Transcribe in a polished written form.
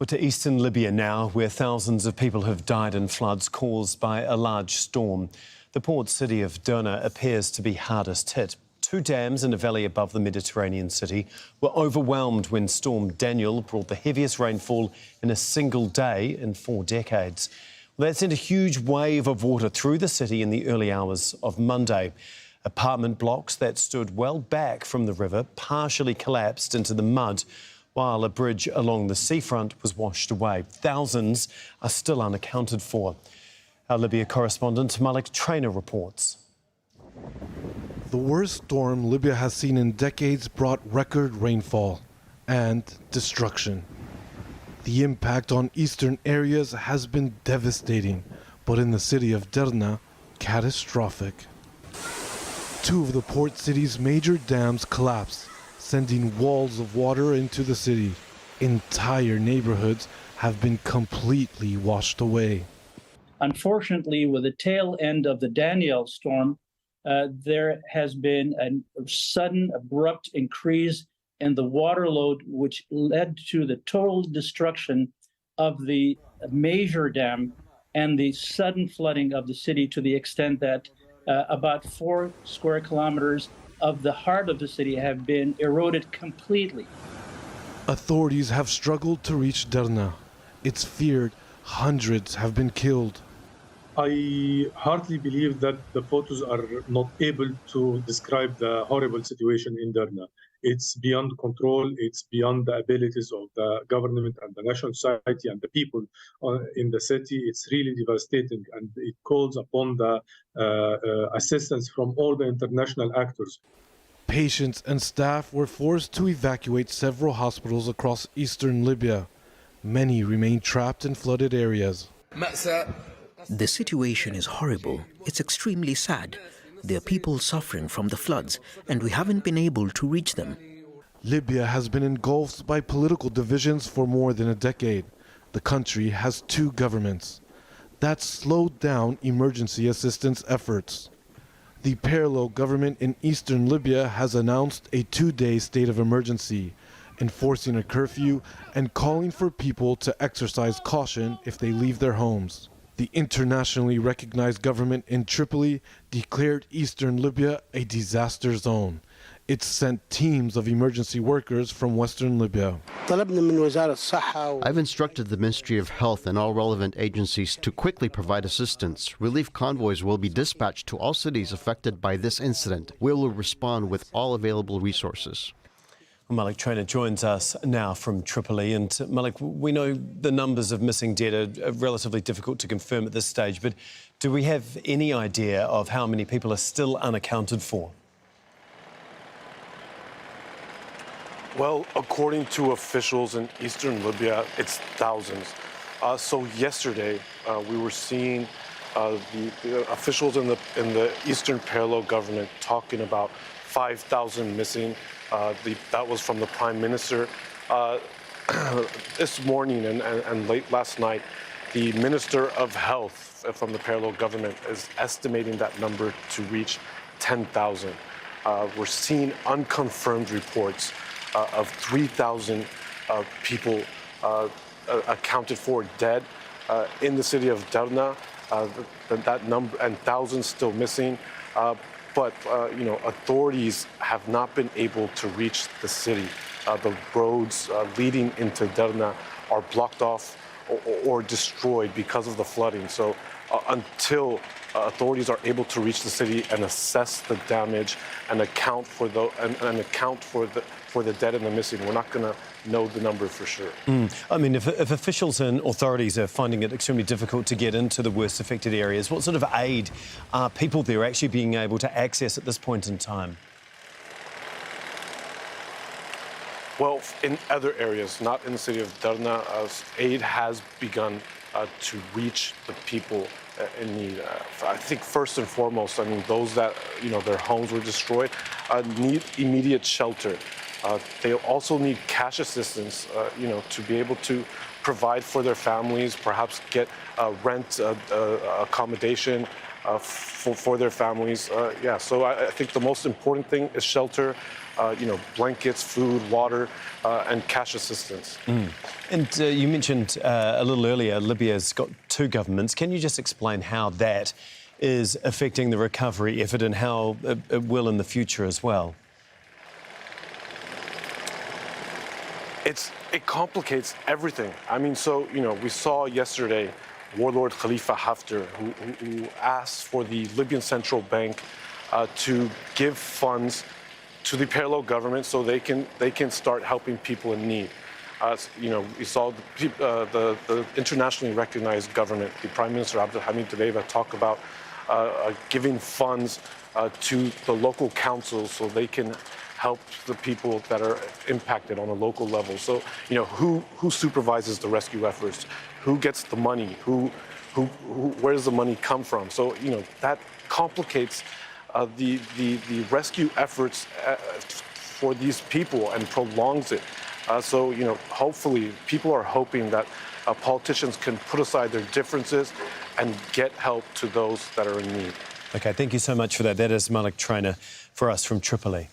Well, to eastern Libya now, where thousands of people have died in floods caused by a large storm. The port city of Derna appears to be hardest hit. Two dams in a valley above the Mediterranean city were overwhelmed when Storm Daniel brought the heaviest rainfall in a single day in 4 decades. Well, that sent a huge wave of water through the city in the early hours of Monday. Apartment blocks that stood well back from the river partially collapsed into the mud, while a bridge along the seafront was washed away. Thousands are still unaccounted for. Our Libya correspondent Malik Traina reports. The worst storm Libya has seen in decades brought record rainfall and destruction. The impact on eastern areas has been devastating, but in the city of Derna, catastrophic. 2 of the port city's major dams collapsed, sending walls of water into the city. Entire neighborhoods have been completely washed away. Unfortunately, with the tail end of the Daniel storm, there has been a sudden, abrupt increase in the water load, which led to the total destruction of the major dam and the sudden flooding of the city, to the extent that about 4 square kilometers of the heart of the city have been eroded completely. Authorities have struggled to reach Derna. It's feared hundreds have been killed. I hardly believe that the photos are not able to describe the horrible situation in Derna. It's beyond control. It's beyond the abilities of the government and the national society and the people in the city. It's really devastating, and it calls upon the assistance from all the international actors. Patients and staff were forced to evacuate several hospitals across eastern Libya. Many remain trapped in flooded areas. The situation is horrible. It's extremely sad. There are people suffering from the floods, and we haven't been able to reach them. Libya has been engulfed by political divisions for more than a decade. The country has 2 governments. That slowed down emergency assistance efforts. The parallel government in eastern Libya has announced a 2-day state of emergency, enforcing a curfew and calling for people to exercise caution if they leave their homes. The internationally recognized government in Tripoli declared eastern Libya a disaster zone. It sent teams of emergency workers from western Libya. I've instructed the Ministry of Health and all relevant agencies to quickly provide assistance. Relief convoys will be dispatched to all cities affected by this incident. We will respond with all available resources. Malik Traina joins us now from Tripoli. And Malik, we know the numbers of missing dead are relatively difficult to confirm at this stage, but do we have any idea of how many people are still unaccounted for? Well, according to officials in eastern Libya, it's thousands. So yesterday, we were seeing the officials in the Eastern Parallel government talking about 5,000 missing. That was from the Prime Minister. This morning and late last night, the Minister of Health from the Parallel government is estimating that number to reach 10,000. We're seeing unconfirmed reports of 3,000 people accounted for dead in the city of Derna. That number, and thousands still missing. But authorities have not been able to reach the city. The roads leading into Derna are blocked off or destroyed because of the flooding. So until authorities are able to reach the city and assess the damage and account for the dead and the missing, we're not going to know the number for sure. I mean, if officials and authorities are finding it extremely difficult to get into the worst affected areas, what sort of aid are people there actually being able to access at this point in time? Well, in other areas, not in the city of Derna, aid has begun to reach the people in need. I think first and foremost, I mean, those that, their homes were destroyed need immediate shelter. They also need cash assistance, to be able to provide for their families, perhaps get rent accommodation for their families. So I think the most important thing is shelter. blankets, food, water, and cash assistance. And you mentioned a little earlier, Libya's got two governments. Can you just explain how that is affecting the recovery effort and how it will in the future as well? It complicates everything. I mean, we saw yesterday warlord Khalifa Haftar, who asked for the Libyan Central Bank to give funds to the parallel government so they can start helping people in need. We saw the internationally recognized government, the Prime Minister Abdelhamid Dbeibeh, talk about giving funds to the local councils so they can help the people that are impacted on a local level. So, who supervises the rescue efforts? Who gets the money? Where does the money come from? So, that complicates the rescue efforts for these people and prolongs it. Hopefully, people are hoping that politicians can put aside their differences and get help to those that are in need. OK, thank you so much for that. That is Malik Traina for us from Tripoli.